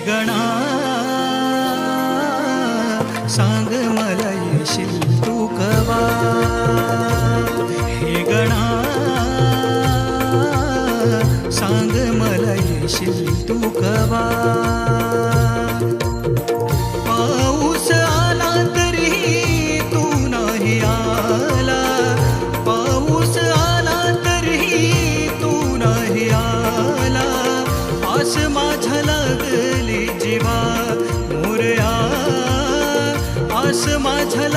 गणा सांग मला येशील तू कवा, हे गणा सांग मला येशील तू कवा. पाऊस आला तरी तू नाही आला, पाऊस आला तरी तू नाही आला. आस माझ्या लागली जीवा मोरया, आस माझ्या